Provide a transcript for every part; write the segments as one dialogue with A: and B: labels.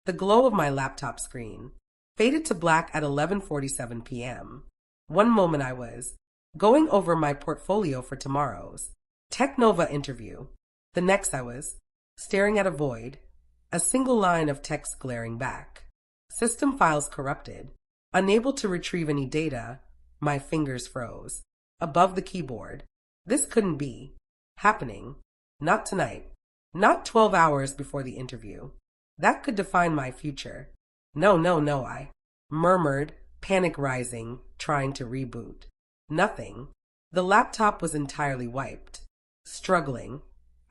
A: The glow of my laptop screen faded to black at 11:47 p.m. One moment I was going over my portfolio for tomorrow's Technova interview. The next I was staring at a void, a single line of text glaring back. System files corrupted. Unable to retrieve any data, my fingers froze. Above the keyboard. This couldn't be happening. Not tonight. Not 12 hours before the interview. That could define my future. No, no, no, I murmured, panic rising, trying to reboot. Nothing. The laptop was entirely wiped. Struggling,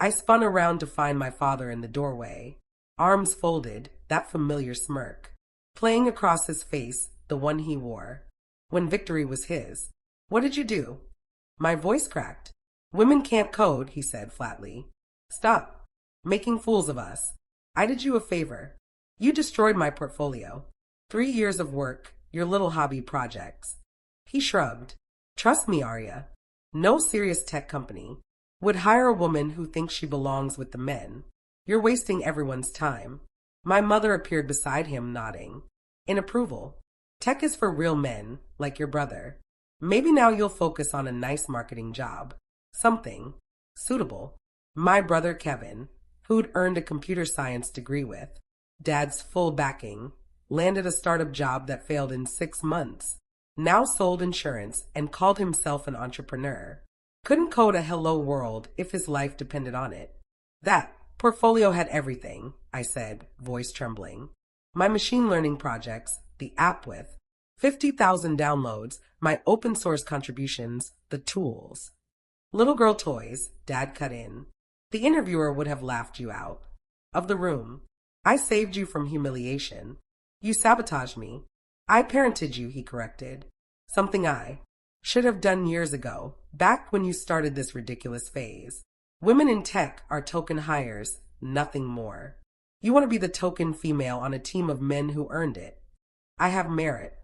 A: I spun around to find my father in the doorway, arms folded, that familiar smirk, playing across his face, the one he wore when victory was his. What did you do? My voice cracked. Women can't code, he said flatly. Stop making fools of us. I did you a favor. You destroyed my portfolio. 3 years of work, your little hobby projects. He shrugged. Trust me, Arya. No serious tech company would hire a woman who thinks she belongs with the men. You're wasting everyone's time. My mother appeared beside him, nodding in approval. Tech is for real men, like your brother. Maybe now you'll focus on a nice marketing job. Something suitable. My brother Kevin, who'd earned a computer science degree with Dad's full backing, landed a startup job that failed in 6 months. Now sold insurance and called himself an entrepreneur. Couldn't code a hello world if his life depended on it. That portfolio had everything, I said, voice trembling. My machine learning projects, the app with 50,000 downloads, my open source contributions, the tools. Little girl toys, Dad cut in. The interviewer would have laughed you out of the room. I saved you from humiliation. You sabotaged me. I parented you, he corrected. Something I should have done years ago, back when you started this ridiculous phase. Women in tech are token hires, nothing more. You want to be the token female on a team of men who earned it. I have merit.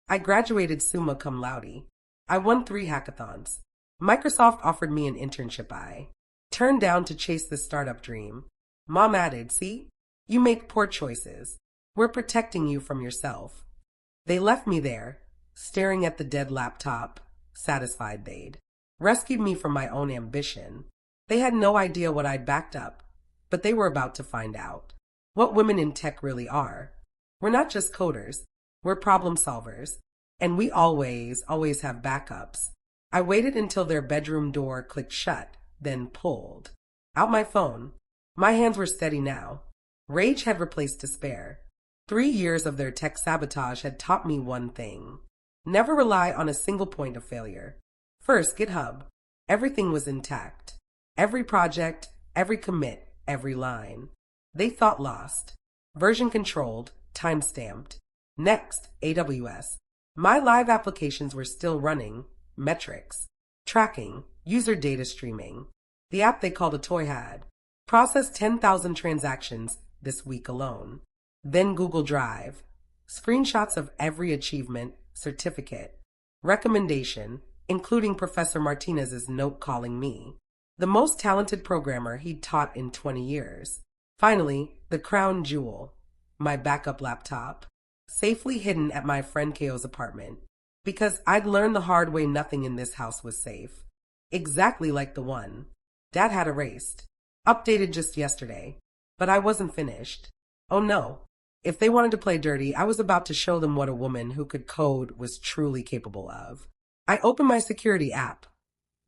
A: I graduated summa cum laude. I won 3 hackathons. Microsoft offered me an internship I turned down to chase the startup dream. Mom added, see? You make poor choices. We're protecting you from yourself. They left me there, staring at the dead laptop, satisfied they'd rescued me from my own ambition. They had no idea what I'd backed up, but they were about to find out what women in tech really are. We're not just coders, we're problem solvers, and we always have backups. I waited until their bedroom door clicked shut, then pulled out my phone. My hands were steady now. Rage had replaced despair. 3 years of their tech sabotage had taught me one thing. Never rely on a single point of failure. First, GitHub. Everything was intact. Every project, every commit, every line. They thought lost. Version controlled, time-stamped. Next, AWS. My live applications were still running. Metrics. Tracking. User data streaming. The app they called a toy had processed 10,000 transactions this week alone. Then Google Drive. Screenshots of every achievement, certificate, recommendation, including Professor Martinez's note calling me the most talented programmer he'd taught in 20 years. Finally, the crown jewel, my backup laptop, safely hidden at my friend Ko's apartment, because I'd learned the hard way nothing in this house was safe. Exactly like the one Dad had erased, updated just yesterday, but I wasn't finished. Oh no. If they wanted to play dirty, I was about to show them what a woman who could code was truly capable of. I opened my security app,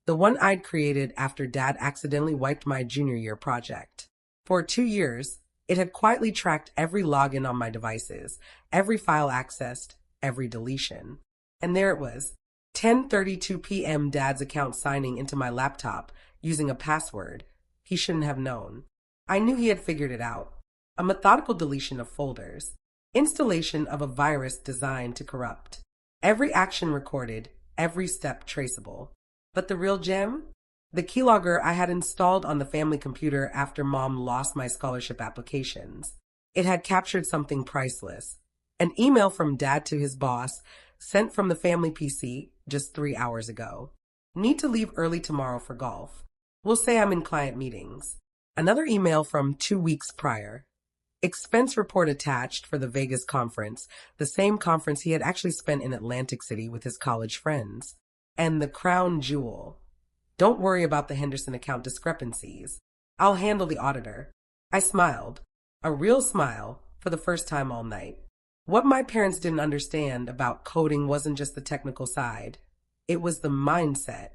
A: the one I'd created after Dad accidentally wiped my junior year project. For 2 years, it had quietly tracked every login on my devices, every file accessed, every deletion. And there it was, 10:32 p.m. Dad's account signing into my laptop using a password he shouldn't have known. I knew he had figured it out. A methodical deletion of folders, installation of a virus designed to corrupt. Every action recorded, every step traceable. But the real gem? The keylogger I had installed on the family computer after Mom lost my scholarship applications. It had captured something priceless. An email from Dad to his boss, sent from the family PC just 3 hours ago. Need to leave early tomorrow for golf. We'll say I'm in client meetings. Another email from 2 weeks prior. Expense report attached for the Vegas conference, the same conference he had actually spent in Atlantic City with his college friends. And the crown jewel. Don't worry about the Henderson account discrepancies. I'll handle the auditor. I smiled. A real smile for the first time all night. What my parents didn't understand about coding wasn't just the technical side. It was the mindset.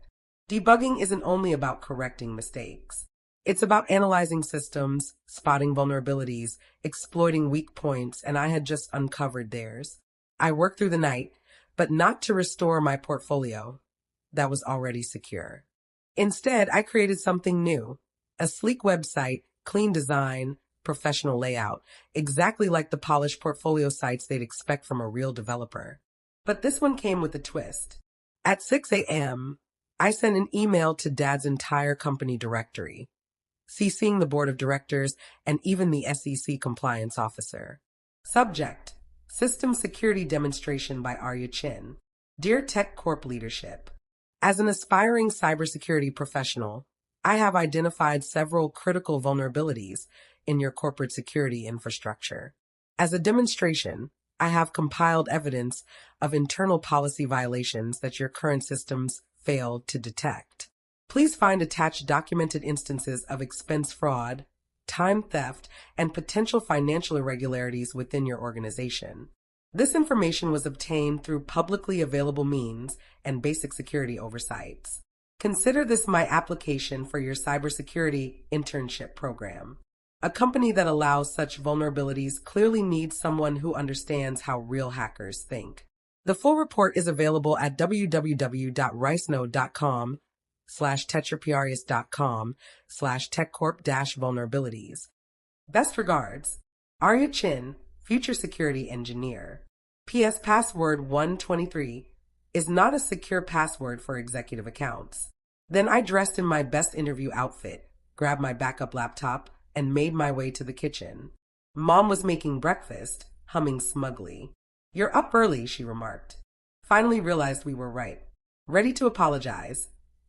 A: Debugging isn't only about correcting mistakes. It's about analyzing systems, spotting vulnerabilities, exploiting weak points, and I had just uncovered theirs. I worked through the night, but not to restore my portfolio that was already secure. Instead, I created something new. A sleek website, clean design, professional layout, exactly like the polished portfolio sites they'd expect from a real developer. But this one came with a twist. At 6 a.m., I sent an email to Dad's entire company directory, CCing the board of directors and even the SEC compliance officer. Subject: System Security Demonstration by Arya Chin. Dear Tech Corp Leadership, as an aspiring cybersecurity professional, I have identified several critical vulnerabilities in your corporate security infrastructure. As a demonstration, I have compiled evidence of internal policy violations that your current systems failed to detect. Please find attached documented instances of expense fraud, time theft, and potential financial irregularities within your organization. This information was obtained through publicly available means and basic security oversights. Consider this my application for your cybersecurity internship program. A company that allows such vulnerabilities clearly needs someone who understands how real hackers think. The full report is available at www.ricenode.com/tetraparius.com/techcorp-vulnerabilities. Best regards, Arya Chin, Future Security Engineer. PS Password 123 is not a secure password for executive accounts. Then I dressed in my best interview outfit, grabbed my backup laptop, and made my way to the kitchen. Mom was making breakfast, humming smugly. You're up early, she remarked. Finally realized we were right. Ready to apologize.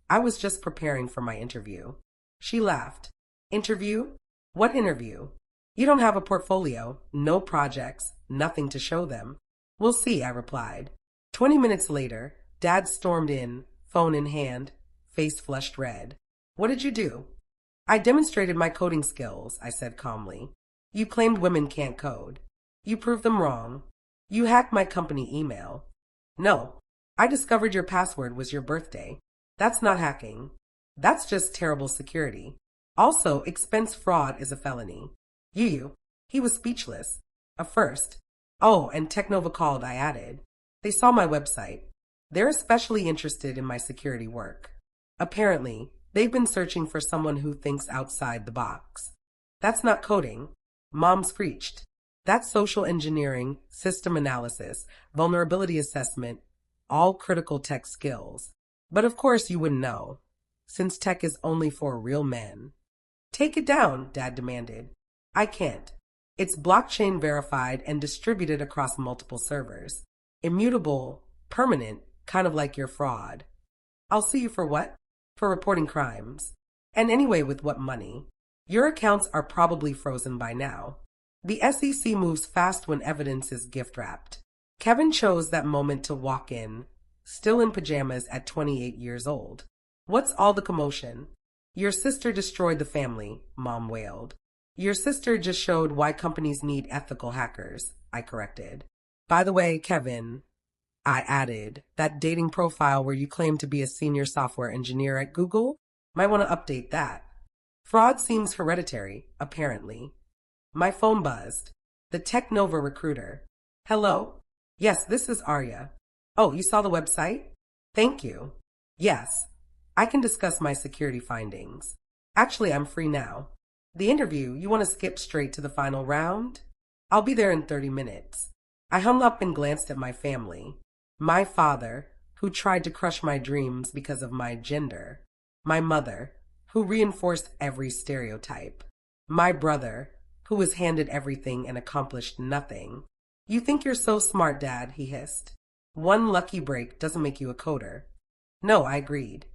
A: I was just preparing for my interview. She laughed. Interview? What interview? You don't have a portfolio, no projects, nothing to show them. We'll see, I replied. 20 minutes later, Dad stormed in, phone in hand, face flushed red. What did you do? I demonstrated my coding skills, I said calmly. You claimed women can't code. You proved them wrong. You hacked my company email. No, I discovered your password was your birthday. That's not hacking. That's just terrible security. Also, expense fraud is a felony. He was speechless. A first. Oh, and Technova called, I added. They saw my website. They're especially interested in my security work. Apparently, they've been searching for someone who thinks outside the box. That's not coding. Mom screeched. That's social engineering, system analysis, vulnerability assessment, all critical tech skills. But of course you wouldn't know, since tech is only for real men. Take it down, Dad demanded. I can't. It's blockchain verified and distributed across multiple servers. Immutable, permanent, kind of like your fraud. I'll sue you for what? For reporting crimes. And anyway, with what money? Your accounts are probably frozen by now. The SEC moves fast when evidence is gift-wrapped. Kevin chose that moment to walk in, still in pajamas at 28 years old. What's all the commotion? Your sister destroyed the family, Mom wailed. Your sister just showed why companies need ethical hackers, I corrected. By the way, Kevin, I added, that dating profile where you claim to be a senior software engineer at Google? Might want to update that. Fraud seems hereditary, apparently. My phone buzzed. The Technova recruiter. Hello? Yes, this is Arya. Oh, you saw the website? Thank you. Yes. I can discuss my security findings. Actually, I'm free now. The interview, you want to skip straight to the final round? I'll be there in 30 minutes. I hung up and glanced at my family. My father, who tried to crush my dreams because of my gender. My mother, who reinforced every stereotype. My brother, who was handed everything and accomplished nothing. You think you're so smart, Dad, he hissed. One lucky break doesn't make you a coder. No, I agreed.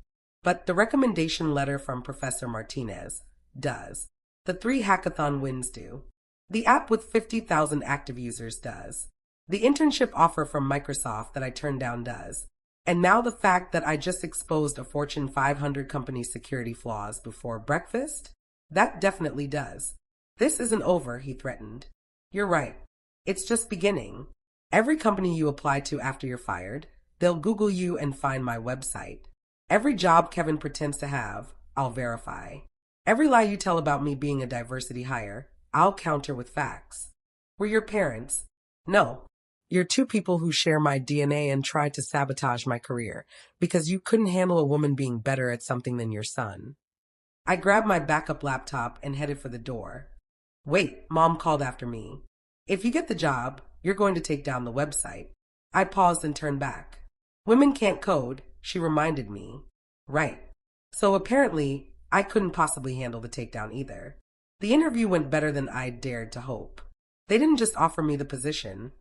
A: But the recommendation letter from Professor Martinez does. The 3 hackathon wins do. The app with 50,000 active users does. The internship offer from Microsoft that I turned down does. And now the fact that I just exposed a Fortune 500 company's security flaws before breakfast? That definitely does. This isn't over, he threatened. You're right. It's just beginning. Every company you apply to after you're fired, they'll Google you and find my website. Every job Kevin pretends to have, I'll verify. Every lie you tell about me being a diversity hire, I'll counter with facts. Were your parents? No. You're two people who share my DNA and tried to sabotage my career because you couldn't handle a woman being better at something than your son. I grabbed my backup laptop and headed for the door. Wait, Mom called after me. If you get the job, you're going to take down the website. I paused and turned back. Women can't code, she reminded me. Right. So apparently, I couldn't possibly handle the takedown either. The interview went better than I'd dared to hope. They didn't just offer me the position.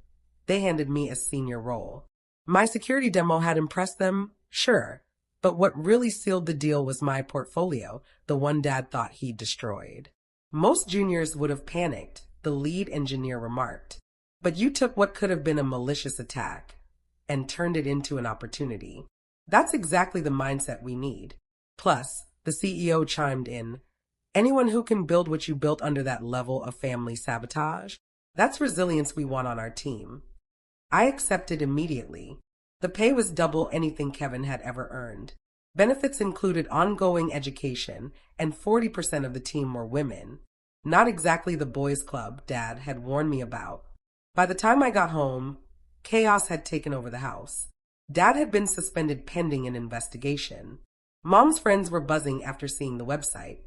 A: They handed me a senior role. My security demo had impressed them, sure, but what really sealed the deal was my portfolio, the one Dad thought he'd destroyed. Most juniors would have panicked, the lead engineer remarked. But you took what could have been a malicious attack and turned it into an opportunity. That's exactly the mindset we need. Plus, the CEO chimed in, anyone who can build what you built under that level of family sabotage, that's resilience we want on our team. I accepted immediately. The pay was double anything Kevin had ever earned. Benefits included ongoing education, and 40% of the team were women. Not exactly the boys' club Dad had warned me about. By the time I got home, chaos had taken over the house. Dad had been suspended pending an investigation. Mom's friends were buzzing after seeing the website.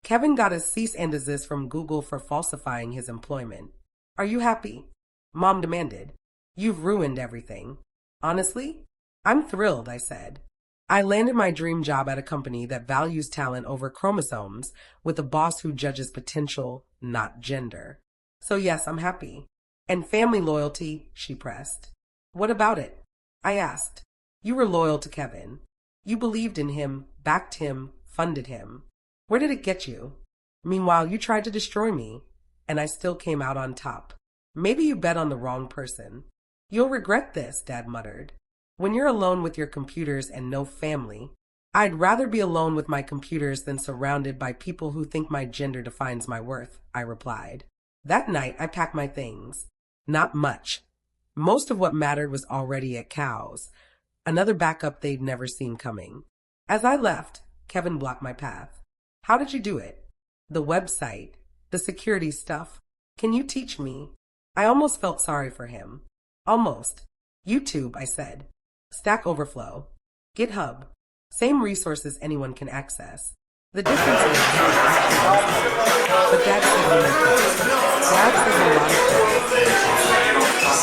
A: Kevin got a cease and desist from Google for falsifying his employment. Are you happy? Mom demanded. You've ruined everything. Honestly, I'm thrilled, I said. I landed my dream job at a company that values talent over chromosomes with a boss who judges potential, not gender. So yes, I'm happy. And family loyalty, she pressed. What about it? I asked. You were loyal to Kevin. You believed in him, backed him, funded him. Where did it get you? Meanwhile, you tried to destroy me, and I still came out on top. Maybe you bet on the wrong person. You'll regret this, Dad muttered. When you're alone with your computers and no family, I'd rather be alone with my computers than surrounded by people who think my gender defines my worth, I replied. That night, I packed my things. Not much. Most of what mattered was already at Cow's, another backup they'd never seen coming. As I left, Kevin blocked my path. How did you do it? The website, the security stuff. Can you teach me? I almost felt sorry for him. Almost. YouTube, I said. Stack Overflow. GitHub. Same resources anyone can access. The difference is but Dad says a lot of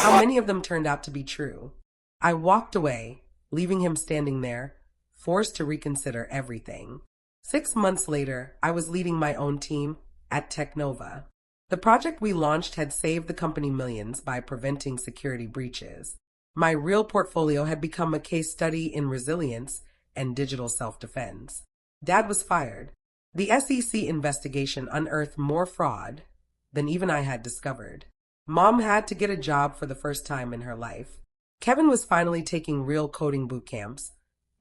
A: how many of them turned out to be true? I walked away, leaving him standing there, forced to reconsider everything. 6 months later, I was leading my own team at Technova. The project we launched had saved the company millions by preventing security breaches. My real portfolio had become a case study in resilience and digital self-defense. Dad was fired. The SEC investigation unearthed more fraud than even I had discovered. Mom had to get a job for the first time in her life. Kevin was finally taking real coding boot camps,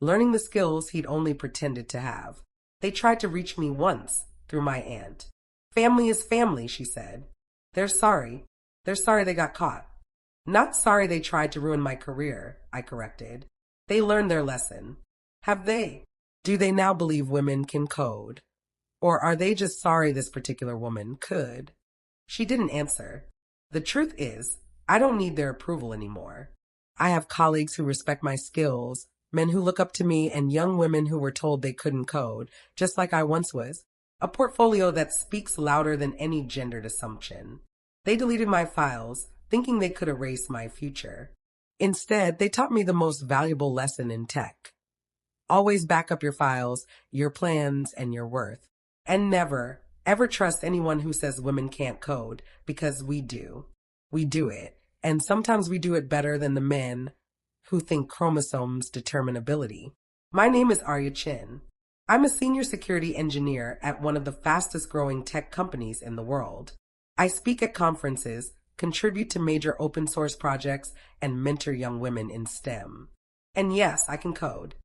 A: learning the skills he'd only pretended to have. They tried to reach me once through my aunt. Family is family, she said. They're sorry. They're sorry they got caught. Not sorry they tried to ruin my career, I corrected. They learned their lesson. Have they? Do they now believe women can code? Or are they just sorry this particular woman could? She didn't answer. The truth is, I don't need their approval anymore. I have colleagues who respect my skills, men who look up to me, and young women who were told they couldn't code, just like I once was. A portfolio that speaks louder than any gendered assumption. They deleted my files, thinking they could erase my future. Instead, they taught me the most valuable lesson in tech. Always back up your files, your plans, and your worth. And never, ever trust anyone who says women can't code, because we do. We do it. And sometimes we do it better than the men who think chromosomes determine ability. My name is Arya Chin. I'm a senior security engineer at one of the fastest growing tech companies in the world. I speak at conferences, contribute to major open source projects, and mentor young women in STEM. And yes, I can code.